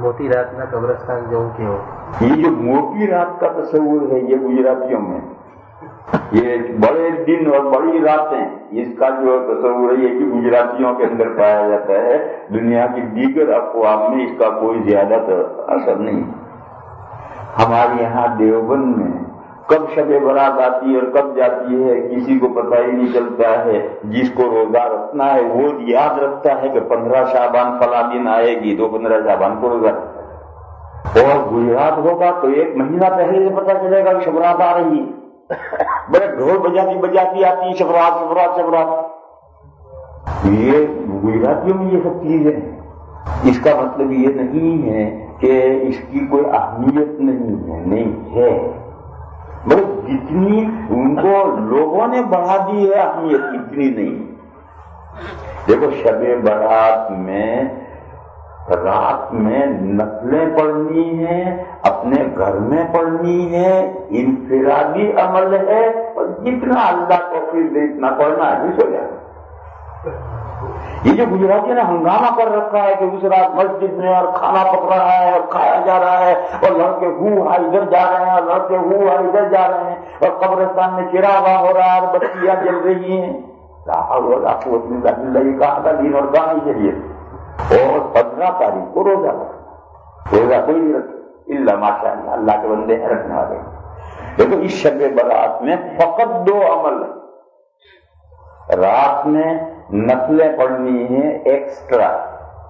موٹی رات میں قبرستان جو کے ہو، یہ جو موٹی رات کا تصور ہے یہ گجراتیوں میں، یہ بڑے دن اور بڑی راتیں، اس کا جو تصور ہے یہ کہ گجراتیوں کے اندر پایا جاتا ہے، دنیا کی دیگر اقوام میں اس کا کوئی زیادہ اثر نہیں۔ ہمارے یہاں دیوبند میں کب شب برات آتی ہے اور کب جاتی ہے کسی کو پتہ ہی نہیں چلتا ہے۔ جس کو روزہ رکھنا ہے وہ یاد رکھتا ہے کہ 15 شعبان فلاں دن آئے گی تو 15 شعبان کو روزہ رکھتا ہے، اور گجرات ہوگا تو 1 مہینہ پہلے سے پتہ چلے گا کہ شب برات آ رہی ہے، بڑے ڈھول بجاتی آتی ہے، شب برات شب برات شب برات۔ یہ گجراتیوں میں یہ سب چیزیں ہیں۔ اس کا مطلب یہ نہیں ہے کہ اس کی کوئی اہمیت نہیں ہے، نہیں ہے، بس جتنی ان کو لوگوں نے بڑھا دی ہے اہمیت اتنی نہیں۔ دیکھو شب برات میں رات میں نفلیں پڑھنی ہیں، اپنے گھر میں پڑھنی ہے، انفرادی عمل ہے، اور جتنا اللہ توفیق دے اتنا پڑھنا ہے، سو جائے۔ یہ جو گجراتیوں نے ہنگامہ کر رکھا ہے کہ اس رات مسجد میں اور کھانا پک رہا ہے اور کھایا جا رہا ہے اور لڑکے ادھر جا رہے ہیں اور لڑکے ادھر جا رہے ہیں اور قبرستان میں چراغاں ہو رہا ہے اور بتیاں جل رہی ہیں، یہ کہاں کا دین اور کہاں کے لیے۔ اور 15 تاریخ کو روزہ رکھنا، روزہ کوئی نہیں رکھے الا ماشاء اللہ، اللہ کے بندے ہیں رکھنے والے۔ دیکھو اس شب برات میں فقط 2 عمل، رات میں نفلیں پڑھنی ہیں ایکسٹرا،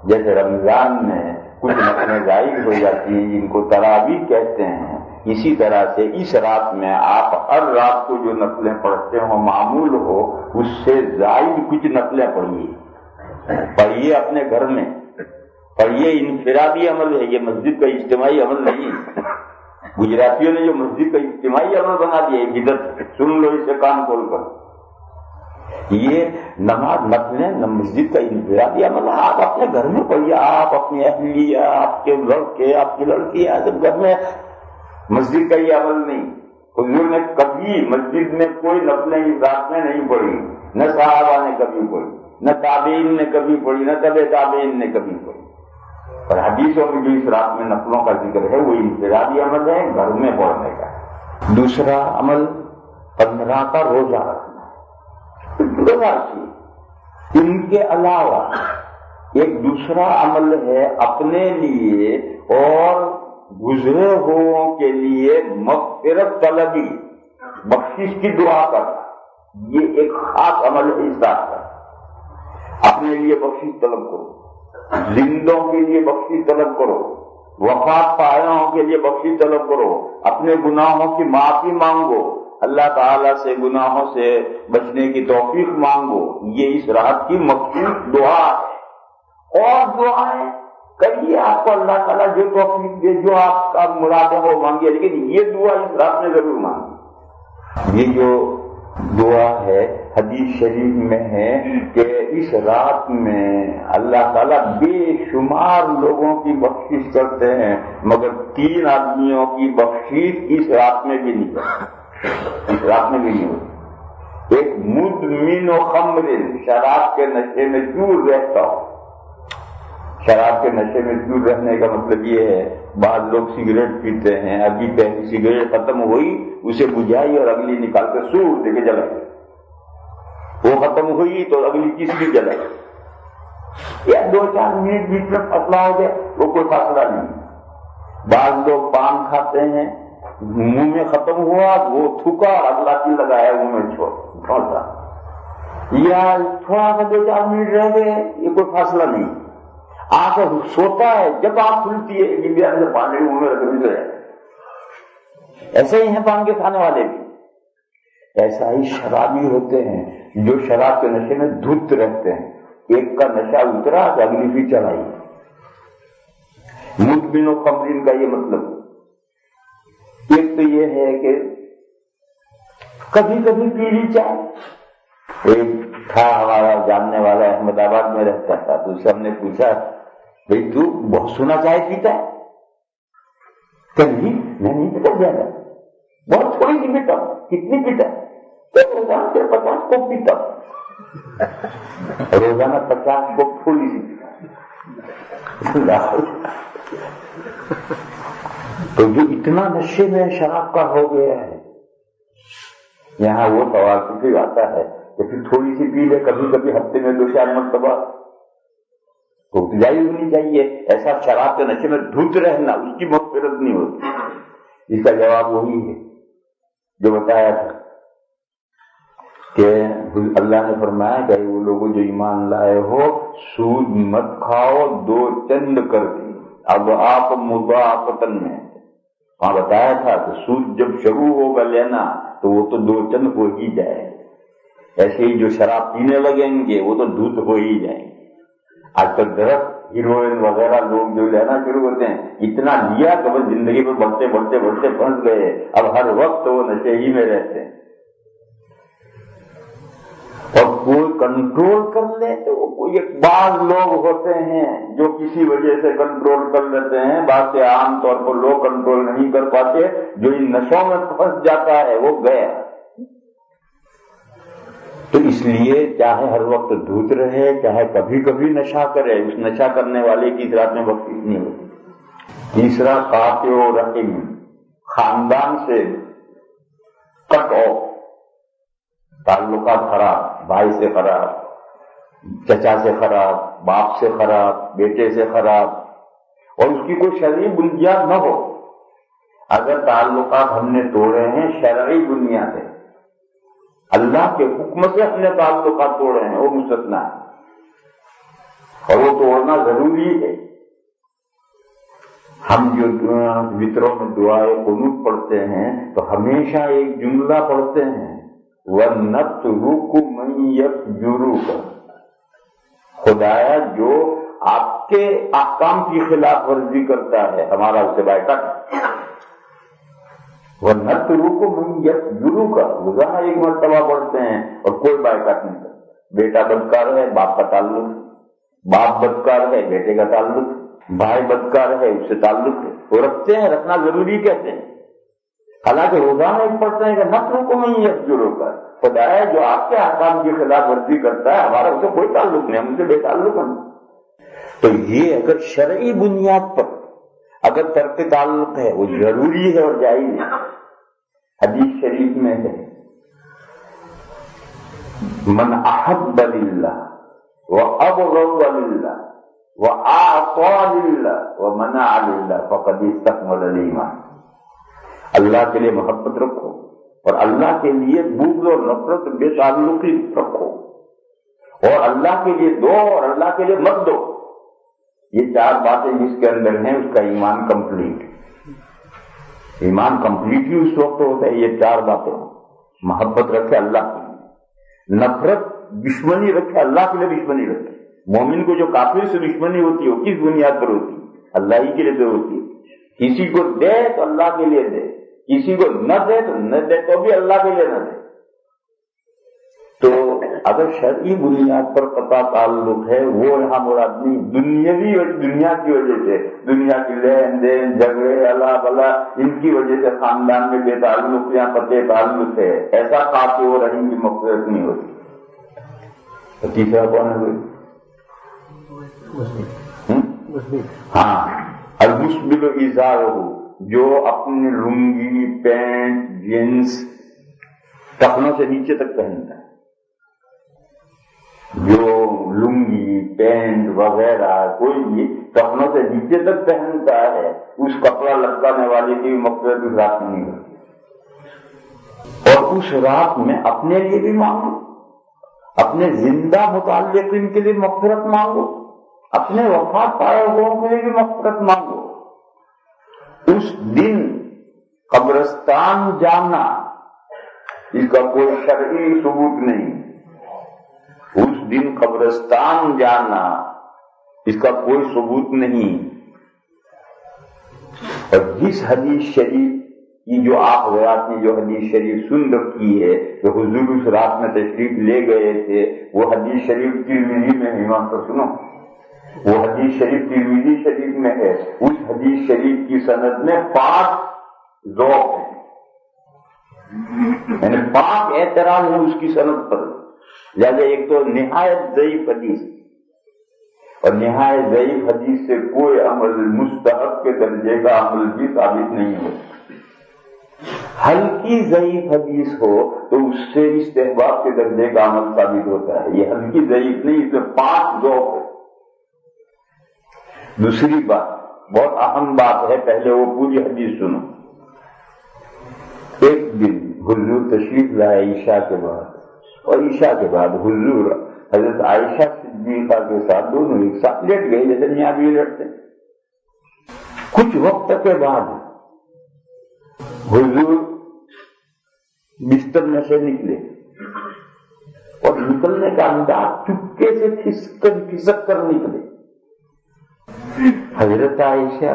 جیسے رمضان میں کچھ نفلیں زائد ہو جاتی ہیں جن کو تراویح کہتے ہیں، اسی طرح سے اس رات میں آپ ہر رات کو جو نفلیں پڑھتے ہو معمول ہو اس سے زائد کچھ نفلیں پڑھیے اپنے گھر میں، پڑھیے، انفرادی عمل ہے، یہ مسجد کا اجتماعی عمل نہیں۔ گجراتیوں نے جو مسجد کا اجتماعی عمل بنا دیا ہے بدعت، سن لو اسے کان کھول کر، یہ نماز نفلیں مسجد کا انفرادی عمل ہے، آپ اپنے گھر میں پڑھیے، آپ اپنی اہلیہ، آپ کے لڑکے، آپ کی لڑکیاں سب گھر میں، مسجد کا یہ عمل نہیں۔ حضور نے کبھی مسجد میں کوئی نفلیں اس رات میں نہیں پڑھی، نہ صحابہ نے کبھی پڑھی، نہ تابعین نے کبھی پڑھی، نہ تبع تابعین نے کبھی پڑھی۔ اور حدیثوں میں جو اس رات میں نفلوں کا ذکر ہے وہ انفرادی عمل ہے گھر میں پڑھنے کا۔ دوسرا عمل 15 کا روزہ رکھنا، روزہ رکھیے۔ ان کے علاوہ ایک دوسرا عمل ہے اپنے لیے اور گزرے ہووں کے لیے مغفرت طلبی، بخشش کی دعا کرنا، یہ ایک خاص عمل ہے اس رات کا۔ اپنے لیے بخشش طلب کرو، زندوں کے لیے بخشش طلب کرو، وفات پایوں کے لیے بخشش طلب کرو، اپنے گناہوں کی معافی مانگو، اللہ تعالیٰ سے گناہوں سے بچنے کی توفیق مانگو، یہ اس رات کی مخصوص دعا ہے۔ اور دعائیں کریے، آپ کو اللہ تعالیٰ جو توفیق دے، جو آپ کا مراد ہے وہ مانگیے، لیکن یہ دعا اس رات میں ضرور مانگیے۔ یہ جو دعا ہے حدیث شریف میں ہے کہ اس رات میں اللہ تعالیٰ بے شمار لوگوں کی بخشش کرتے ہیں، مگر 3 آدمیوں کی بخشش اس رات میں بھی نہیں ہوتی، اس رات میں بھی نہیں ہوتی۔ ایک مدمن و خمر، شراب کے نشے میں دور رہتا ہو۔ شراب کے نشے میں دور رہنے کا مطلب یہ ہے، بعض لوگ سگریٹ پیتے ہیں، ابھی پہلی سگریٹ ختم ہوئی اسے بجھائی اور اگلی نکال کر سور دے کے جلائی، وہ ختم ہوئی تو اگلی تیسری جلائی، یا 2-4 منٹ بیچ میں فاصلہ ہو جائے وہ کوئی فاصلہ نہیں۔ بعض لوگ پان کھاتے ہیں، منہ میں ختم ہوا وہ تھوکا اور اگلا چیز لگایا منہ میں چھوڑا، یا تھوڑا سا 2-4 منٹ رہ گئے، یہ کوئی فاصلہ نہیں۔ آنکھ سوتا ہے، جب آنکھ کھلتی ہے انڈیا سے پانی منہ میں رکھ ہے۔ ایسے ہی ہیں پان کے کھانے والے بھی، ایسا ہی شرابی ہوتے ہیں جو شراب کے نشے میں دھت رہتے ہیں، ایک کا نشہ اترا تو اگلی بھی چڑھائی۔ مدمن و خمرین کا یہ مطلب، ایک تو یہ ہے کہ کبھی کبھی پی لی چائے۔ ایک تھا ہمارا جاننے والا احمد آباد میں رہتا تھا، تو اسے ہم نے پوچھا بھئی تو بہت سونا چائے پیتا ہے؟ کہ نہیں میں نہیں پیتا زیادہ، بہت تھوڑی سی پیتا ہوں۔ کتنی پیتا ہے؟ تو روزانہ 50 کو پیتا ہوں، روزانہ 50 کو تھوڑی سی پیتا ہوں۔ تو جو اتنا نشے میں شراب کا ہو گیا ہے، یہاں وہ سوال آتا ہے کہ پھر تھوڑی سی پی لے، کبھی کبھی ہفتے میں 2-4 مرتبہ تو ابتدائی ہونی چاہیے۔ ایسا شراب کے نشے میں دھت رہنا، اس کی مغفرت نہیں ہوتی۔ اس کا جواب وہی ہے جو بتایا تھا کہ اللہ نے فرمایا کہ وہ لوگ جو ایمان لائے ہو، سود مت کھاؤ 2 چند کر کے، اب آپ مضاعفتن میں۔ وہاں بتایا تھا کہ سود جب شروع ہوگا لینا تو وہ تو 2 چند ہو ہی جائے، ایسے ہی جو شراب پینے لگیں گے وہ تو دودھ ہو ہی جائیں گے۔ آج کل درخت ہیروئن وغیرہ لوگ جو لینا شروع ہوتے ہیں، اتنا لیا کہ بس زندگی میں بڑھتے بڑھتے بڑھتے پھنس گئے، اب ہر وقت وہ نشے ہی میں رہتے ہیں۔ اور کوئی کنٹرول کر لے تو کوئی ایک بعض لوگ ہوتے ہیں جو کسی وجہ سے کنٹرول کر لیتے ہیں، بعض سے عام طور پر لوگ کنٹرول نہیں کر پاتے، جو ان نشوں میں پھنس جاتا ہے وہ گیا۔ تو اس لیے چاہے ہر وقت دھوت رہے، چاہے کبھی کبھی نشہ کرے، اس نشہ کرنے والے کی اس رات میں بخشش نہیں ہوتی۔ تیسرا قاطع رحم، خاندان سے کٹ آف، تعلقات خراب، بھائی سے خراب، چچا سے خراب، باپ سے خراب، بیٹے سے خراب، اور اس کی کوئی شرعی بنیاد نہ ہو۔ اگر تعلقات ہم نے توڑے ہیں شرعی بنیاد ہے، اللہ کے حکم سے ہم نے تعلقات توڑے ہیں، وہ مستثنا ہے، اور وہ توڑنا ضروری ہے۔ ہم جو وطروں میں دعائے قنوت پڑھتے ہیں تو ہمیشہ ایک جملہ پڑھتے ہیں، وَنَتْرُكُ مَن يَفْجُرُكَ، خدایا جو آپ کے احکام کی خلاف ورزی کرتا ہے ہمارا اسے بائیکاٹ۔ وَنَتْرُكُ مَن يَفْجُرُكَ، روزانہ ایک مرتبہ پڑھتے ہیں اور کوئی بائیکاٹ نہیں کرتا۔ بیٹا بدکار ہے، باپ کا تعلق، باپ بدکار ہے، بیٹے کا تعلق، بھائی بدکار ہے، اس سے تعلق ہے، وہ رکھتے ہیں، رکھنا ضروری کہتے ہیں۔ حالانکہ روزانہ ایک پڑھتے ہیں کہ نَتْرُكُ مَن يَفْجُرُكَ، خدا ہے جو آپ کے احکام کی خلاف ورزی کرتا ہے ہمارا اسے کوئی تعلق نہیں، ہم اسے بے تعلق ہیں۔ تو یہ اگر شرعی بنیاد پر اگر ترک تعلق ہے وہ ضروری ہے اور جائز ہے۔ حدیث شریف میں ہے من احب للہ وابغض للہ واعطى للہ ومنع للہ فقد استكمل الایمان۔ اللہ کے لیے محبت رکھو اور اللہ کے لیے بغض اور نفرت بے تعلقی رکھو، اور اللہ کے لیے دو اور اللہ کے لیے مت دو۔ یہ 4 باتیں جس کے اندر ہیں اس کا ایمان کمپلیٹ ہے۔ ایمان کمپلیٹ ہی اس وقت ہوتا ہے یہ 4 باتیں، محبت رکھے اللہ کے لیے، نفرت دشمنی رکھے اللہ کے لیے، دشمنی رکھے۔ مومن کو جو کافر سے دشمنی ہوتی ہے وہ کس بنیاد پر ہوتی ہے؟ اللہ ہی کے لیے تو ہوتی ہے۔ کسی کو دے تو اللہ کے لیے دے، کسی کو نہ دے تو نہ دے تو بھی اللہ کے لیے نہ دے۔ تو اگر شرعی بنیاد پر قطع تعلق ہے وہ یہاں مراد نہیں، دنیاوی اور دنیا کی وجہ سے، دنیا کی لین دین جھگڑے اللہ بلا ان کی وجہ سے خاندان میں بے تعلق یا قطع تعلق ہے، ایسا قاطع و رحیم کی مغفرت نہیں ہوتی۔ تیسرا کون ہے؟ ہاں، المسبل ازارہ، جو اپنی لنگی پینٹ جینس ٹخنوں سے نیچے تک پہنتا ہے، جو لنگی پینٹ وغیرہ کوئی بھی ٹخنوں سے نیچے تک پہنتا ہے اس کپڑا لٹکانے والے کی مغفرت اس رات میں نہیں ہوتی۔ اور اس رات میں اپنے لیے بھی مانگو، اپنے زندہ متعلقین کے لیے مغفرت مانگو، اپنے وفات پائے ہوئے کے لیے بھی مغفرت مانگو۔ اس دن قبرستان جانا اس کا کوئی شرعی ثبوت نہیں، اس دن قبرستان جانا اس کا کوئی ثبوت نہیں۔ اور جس حدیث شریف کی جو آپ حضرات نے جو حدیث شریف سن رکھی ہے کہ حضور اس رات میں تشریف لے گئے تھے، وہ حدیث شریف ترمذی میں ایمان پر سنو، وہ حدیث شریف ترمذی شریف میں ہے، اس حدیث شریف کی سند میں 5 ذوق ہیں، یعنی 5 اعتراض ہیں اس کی سند پر۔ لہذا ایک تو نہایت ضعیف حدیث، اور نہایت ضعیف حدیث سے کوئی عمل مستحب کے درجے کا عمل بھی ثابت نہیں ہو. ہلکی ضعیف حدیث ہو تو اس سے استحباب کے درجے کا عمل ثابت ہوتا ہے. یہ ہلکی ضعیف نہیں، اس میں 5 ذوق ہے. دوسری بات، بہت اہم بات ہے، پہلے وہ پوری حدیث سنو. ایک دن حضور تشریف لائے عشاء کے بعد، اور عشاء کے بعد حضور حضرت عائشہ صدیقہ کے ساتھ دونوں ایک ساتھ لیٹ گئے جیسے میاں بیوی لیٹتے. کچھ وقت کے بعد حضور بستر میں سے نکلے، اور نکلنے کا انداز چپکے سے کھسک کر نکلے. حضرت عائشہ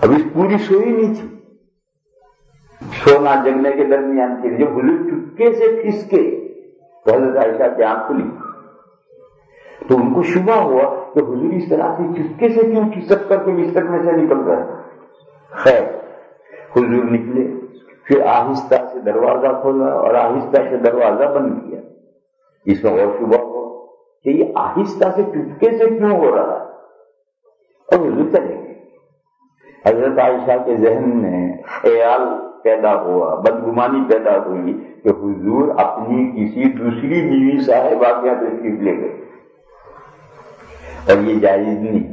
ابھی پوری سوئی نہیں تھی، سونا جگنے کے درمیان تھی. جب حضور چپکے سے کھسکے تو حضرت عائشہ کی آنکھ کھلی، تو ان کو شبہ ہوا کہ حضور اس طرح سے چپکے سے کیوں کھسک کر کے بستر میں سے نکل رہے. خیر حضور نکلے، پھر آہستہ سے دروازہ کھولا اور آہستہ سے دروازہ بند کیا. اس میں اور شبہ ہوا کہ یہ آہستہ سے چپکے سے کیوں ہو رہا ہے، اور حضور چلے گئے. حضرت عائشہ کے ذہن میں خیال پیدا ہوا، بدگمانی پیدا ہوئی کہ حضور اپنی کسی دوسری بیوی صاحبہ کے تشریف لے گئے، اور یہ جائز نہیں.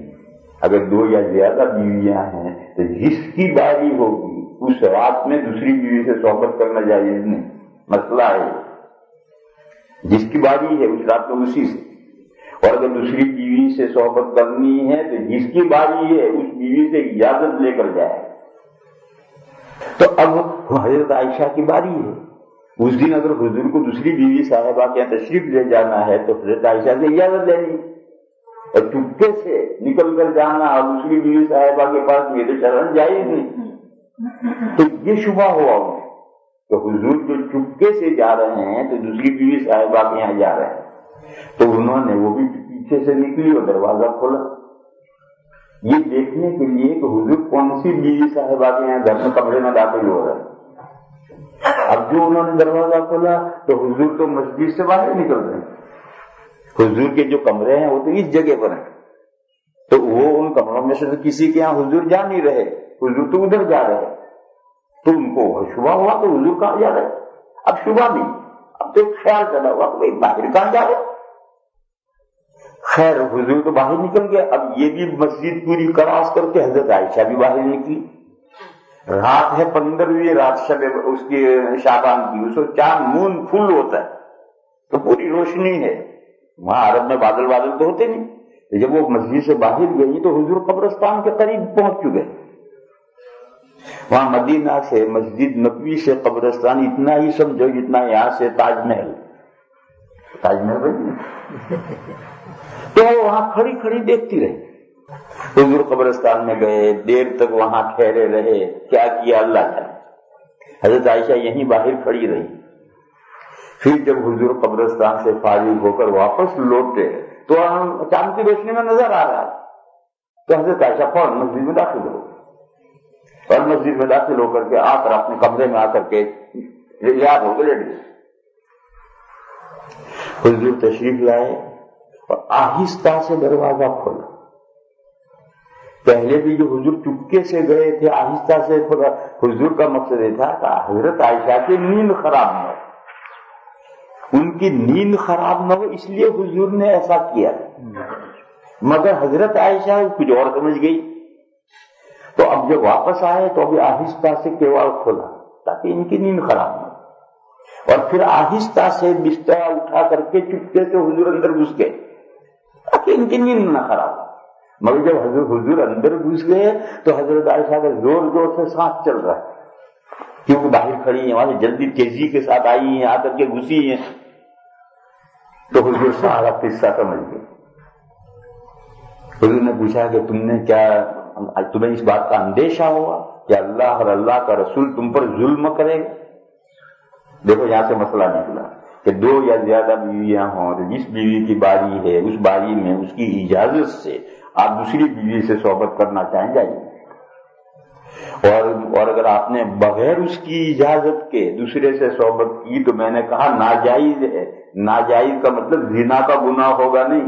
اگر 2 یا زیادہ بیویاں ہیں تو جس کی باری ہوگی اس رات میں دوسری بیوی سے صحبت کرنا جائز نہیں. مسئلہ ہے جس کی باری ہے اس رات میں اسی سے، اور اگر دوسری بیوی سے صحبت کرنی ہے تو جس کی باری ہے اس بیوی سے اجازت لے کر جائے. تو اب حضرت عائشہ کی باری ہے. اس دن اگر حضور کو دوسری بیوی صاحبہ کے یہاں تشریف لے جانا ہے تو حضرت عائشہ سے اجازت لینی، اور چپکے سے نکل کر جانا اور دوسری بیوی صاحبہ کے پاس میرے شرن جائز نہیں. تو یہ شبہ ہوا انہیں کہ حضور جو چپکے سے جا رہے ہیں تو دوسری بیوی صاحبہ کے یہاں جا رہے ہیں. تو انہوں نے وہ بھی پیچھے سے نکلی اور دروازہ کھولا، یہ دیکھنے کے لیے کہ حضور کون سی بیوی صاحبہ کے یہاں گھر میں کمرے میں داخل ہو رہے ہیں. اب جو انہوں نے دروازہ کھولا تو حضور تو مسجد سے باہر نکل رہے ہیں. حضور کے جو کمرے ہیں وہ تو اس جگہ پر ہیں، تو وہ ان کمروں میں سے کسی کے یہاں حضور جا نہیں رہے، حضور تو ادھر جا رہے. تو ان کو شبہ ہوا کہ حضور کہاں جا رہے. اب شبہ نہیں، اب تو ایک خیال پیدا ہوا کہ بھائی باہر کہاں جا رہے. خیر حضور تو باہر نکل گئے. اب یہ بھی مسجد پوری کراس کر کے حضرت عائشہ بھی باہر نکلی. رات ہے 15ویں رات شب اس کی شعبان کی، اس کو چاند مون فل ہوتا ہے تو پوری روشنی ہے. وہاں عرب میں بادل تو ہوتے نہیں. جب وہ مسجد سے باہر گئی تو حضور قبرستان کے قریب پہنچ چکے. وہاں مدینہ سے مسجد نبوی سے قبرستان اتنا ہی سمجھو جتنا یہاں سے تاج محل بھائی. تو وہاں کھڑی کھڑی دیکھتی رہی. حضور قبرستان میں گئے، دیر تک وہاں ٹھہرے رہے. کیا کیا اللہ جانے. حضرت عائشہ یہیں باہر کھڑی رہی. پھر جب حضور قبرستان سے فارغ ہو کر واپس لوٹے تو چاند کی روشنی میں نظر آ رہا ہے. تو حضرت عائشہ فوراً مسجد میں داخل ہو، اور مسجد میں داخل ہو کر کے آ کر اپنے کمرے میں آ کر کے یاد ہو کے لیٹ گئے. حضور تشریف لائے اور آہستہ سے دروازہ کھولا. پہلے بھی جو حضور چپکے سے گئے تھے آہستہ سے کھولا. حضور کا مقصد یہ تھا کہ حضرت عائشہ کی نیند خراب نہ ہو، ان کی نیند خراب نہ ہو، اس لیے حضور نے ایسا کیا. مگر حضرت عائشہ کچھ اور سمجھ گئی. تو اب جب واپس آئے تو ابھی آہستہ سے کیوڑ کھولا تاکہ ان کی نیند خراب نہ ہو، اور پھر آہستہ سے بستر اٹھا کر کے چپکے سے حضور اندر گھس گئے تاکہ ان کی نیند نہ خراب ہو. مگر جب حضور اندر گھس گئے تو حضرت عائشہ کا زور زور سے سانس چل رہا ہے، کیونکہ باہر کھڑی ہیں، وہاں سے جلدی تیزی کے ساتھ آئی ہیں، آ کر کے گھسی ہیں. تو حضور سارا قصہ سمجھ گئے. حضور نے پوچھا کہ تمہیں اس بات کا اندیشہ ہوا کہ اللہ اور اللہ کا رسول تم پر ظلم کرے گا. دیکھو یہاں سے مسئلہ نکلا کہ 2 یا زیادہ بیویاں ہوں اور جس بیوی کی باری ہے اس باری میں اس کی اجازت سے آپ دوسری بیوی سے صحبت کرنا چاہیں جائیے. اور اگر آپ نے بغیر اس کی اجازت کے دوسرے سے صحبت کی تو میں نے کہا ناجائز ہے. ناجائز کا مطلب زنا کا گناہ ہوگا نہیں،